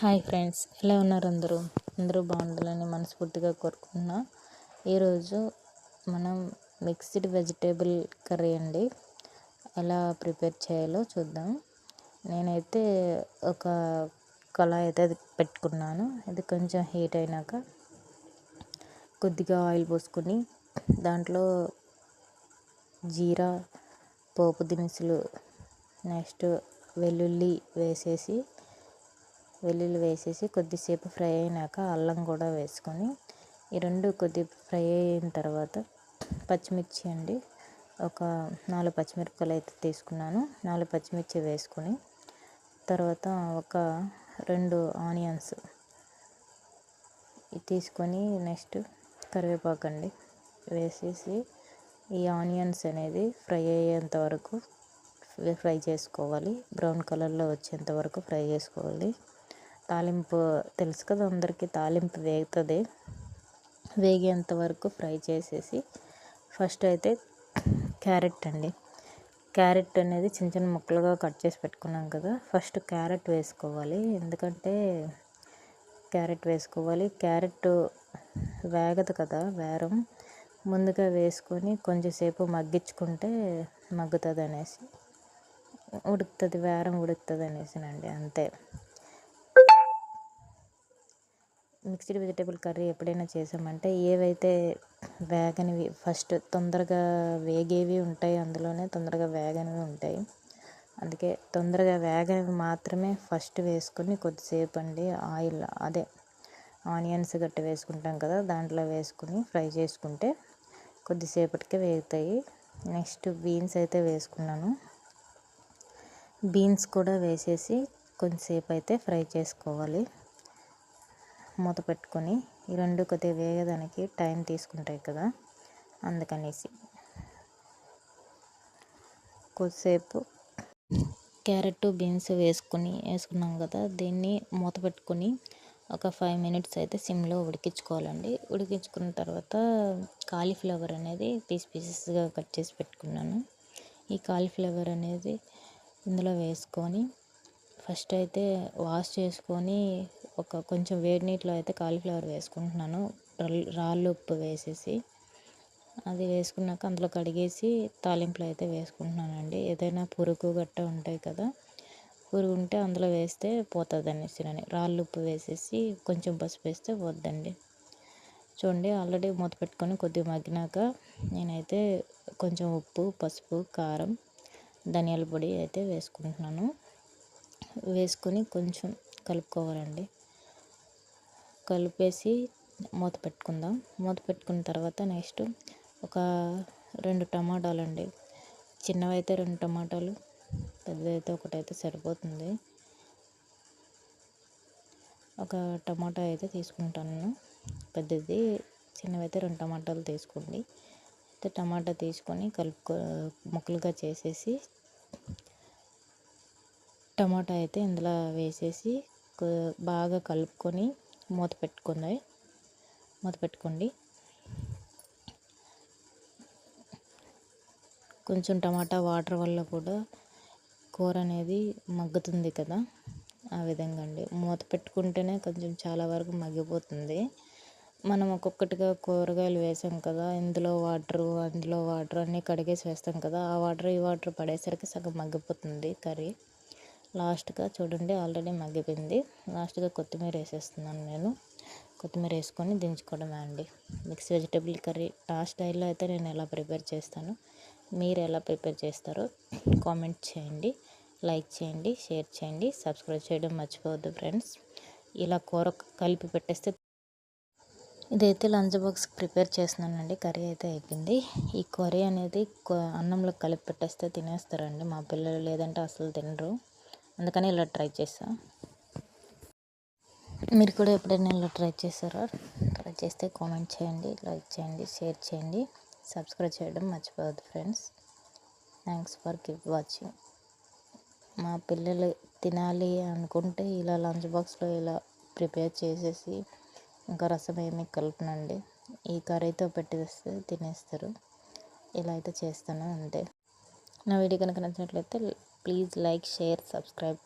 Hi friends, ఎలా ఉన్నారు? అందరూ బాగుండాలని మనస్ఫూర్తిగా కోరుకుంటున్నా. ఈరోజు మనం మిక్స్డ్ వెజిటేబుల్ కర్రీ అండి ఎలా ప్రిపేర్ చేయాలో చూద్దాం. నేనైతే ఒక కళాయి అయితే పెట్టుకున్నాను. ఇది కొంచెం హీట్ అయినాక కొద్దిగా ఆయిల్ పోసుకొని దాంట్లో జీరా, పోపు దినుసులు, నెక్స్ట్ వెల్లుల్లి వేసేసి కొద్దిసేపు ఫ్రై అయినాక అల్లం కూడా వేసుకొని ఈ రెండు కొద్ది ఫ్రై అయిన తర్వాత పచ్చిమిర్చి అండి, ఒక 4 పచ్చిమిరపకాయలు అయితే తీసుకున్నాను. 4 పచ్చిమిర్చి వేసుకొని తర్వాత ఒక 2 ఆనియన్స్ తీసుకొని నెక్స్ట్ కరివేపాకు అండి వేసేసి ఈ ఆనియన్స్ అనేది ఫ్రై అయ్యేంత వరకు ఫ్రై చేసుకోవాలి. బ్రౌన్ కలర్లో వచ్చేంత వరకు ఫ్రై చేసుకోవాలి. తాలింపు తెలుసు కదా అందరికీ, తాలింపు వేగేంత వరకు ఫ్రై చేసేసి ఫస్ట్ అయితే క్యారెట్ అనేది చిన్న చిన్న ముక్కలుగా కట్ చేసి పెట్టుకున్నాం కదా. ఫస్ట్ క్యారెట్ వేసుకోవాలి. ఎందుకంటే క్యారెట్ వేగదు కదా, ముందుగా వేసుకొని కొంచెంసేపు మగ్గించుకుంటే మగ్గుతుంది అనేసి ఉడుకుతుంది అనేసినండి, అంతే. మిక్స్డ్ వెజిటేబుల్ కర్రీ ఎప్పుడైనా చేసామంటే ఏవైతే వేగనివి ఫస్ట్ తొందరగా వేగేవి ఉంటాయి, అందులోనే తొందరగా వేగనివి ఉంటాయి. అందుకే తొందరగా వేగనివి మాత్రమే ఫస్ట్ వేసుకొని కొద్దిసేపు అండి ఆనియన్స్ గట్టి వేసుకుంటాం కదా, దాంట్లో వేసుకుని ఫ్రై చేసుకుంటే కొద్దిసేపటికే వేగుతాయి. నెక్స్ట్ బీన్స్ అయితే వేసుకున్నాను. బీన్స్ కూడా వేసేసి కొంచెంసేపు అయితే ఫ్రై చేసుకోవాలి. మూత పెట్టుకొని ఈ రెండు కొద్దిగా వేగడానికి టైం తీసుకుంటాయి కదా, అందుకనేసి కొద్దిసేపు క్యారెట్ బీన్స్ వేసుకున్నాం కదా, దీన్ని మూత పెట్టుకొని ఒక 5 మినిట్స్ అయితే సిమ్లో ఉడికించుకోవాలండి. ఉడికించుకున్న తర్వాత కాలీఫ్లవర్ అనేది పీసెస్గా కట్ చేసి పెట్టుకున్నాను. ఈ కాలీఫ్లవర్ అనేది ఇందులో వేసుకొని ఫస్ట్ అయితే వాష్ చేసుకొని కొంచెం వేడి నీటిలో అయితే కాలీఫ్లవర్ వేసుకుంటున్నాను. రాళ్ళు ఉప్పు వేసేసి అది వేసుకున్నాక అందులో కడిగేసి తాలింపులో అయితే వేసుకుంటున్నానండి. ఏదైనా పురుగు గట్ట ఉంటాయి కదా, పురుగు ఉంటే అందులో వేస్తే పోతుంది అనేసి రాళ్ళు ఉప్పు వేసేసి కొంచెం పసుపు వేస్తే పోద్దండి. చూడండి, ఆల్రెడీ మూత పెట్టుకొని కొద్దిగా మగ్గినాక నేనైతే కొంచెం ఉప్పు, పసుపు, కారం, ధనియాల పొడి అయితే వేసుకుంటున్నాను. వేసుకొని కొంచెం కలుపుకోవాలండి. కలిపేసి మూత పెట్టుకుందాం. మూత పెట్టుకున్న తర్వాత నెక్స్ట్ ఒక 2 టమాటాలు అండి, చిన్నవైతే 2 టమాటాలు, పెద్దదైతే ఒకటైతే సరిపోతుంది. ఒక టమాటా అయితే తీసుకుంటాను పెద్దది, చిన్నవైతే 2 టమాటాలు తీసుకోండి. అయితే టమాటా తీసుకొని ముక్కలుగా చేసేసి టమాటా అయితే ఇందులో వేసేసి బాగా కలుపుకొని మూత పెట్టుకోండి. కొంచెం టమాటా వాటర్ వల్ల కూడా కూర అనేది మగ్గుతుంది కదా, ఆ విధంగా అండి. మూత పెట్టుకుంటేనే కొంచెం చాలా వరకు మగ్గిపోతుంది. మనం ఒక్కొక్కటిగా కూరగాయలు వేసాం కదా, అందులో వాటర్ అన్నీ కడిగేసి వేస్తాం కదా, ఆ వాటర్ ఈ వాటర్ పడేసరికి సగం మగ్గిపోతుంది కర్రీ. లాస్ట్గా చూడండి, ఆల్రెడీ మగ్గిపోయింది. లాస్ట్గా కొత్తిమీర వేసేస్తున్నాను నేను. కొత్తిమీర వేసుకొని దించుకోవడమే అండి. మిక్స్ వెజిటేబుల్ కర్రీ నా స్టైల్లో అయితే నేను ఎలా ప్రిపేర్ చేస్తాను, మీరు ఎలా ప్రిపేర్ చేస్తారో కామెంట్ చేయండి, లైక్ చేయండి, షేర్ చేయండి, సబ్స్క్రైబ్ చేయడం మర్చిపోవద్దు ఫ్రెండ్స్. ఇలా కూర కలిపి పెట్టేస్తే ఇదైతే లంచ్ బాక్స్ ప్రిపేర్ చేస్తున్నానండి. కర్రీ అయితే అయిపోయింది. ఈ కర్రీ అనేది అన్నంలో కలిపి పెట్టేస్తే తినేస్తారండి మా పిల్లలు, లేదంటే అసలు తినరు. అందుకని ఇలా ట్రై చేస్తా. మీరు కూడా ఎప్పుడైనా ఇలా ట్రై చేస్తారా? ట్రై చేస్తే కామెంట్ చేయండి, లైక్ చేయండి, షేర్ చేయండి, సబ్స్క్రైబ్ చేయడం మర్చిపోవద్దు friends. Thanks for keep watching. మా పిల్లలు తినాలి అనుకుంటే ఇలా లంచ్ బాక్స్లో ఇలా ప్రిపేర్ చేసేసి ఇంకా రసం ఏమి కలుపునండి, ఈ కర్రీతో పెట్టేస్తే తినేస్తారు. ఇలా అయితే చేస్తాను అంతే. నా వీడియో కనుక నచ్చినట్లయితే ప్లీజ్ లైక్, షేర్, సబ్స్క్రైబ్.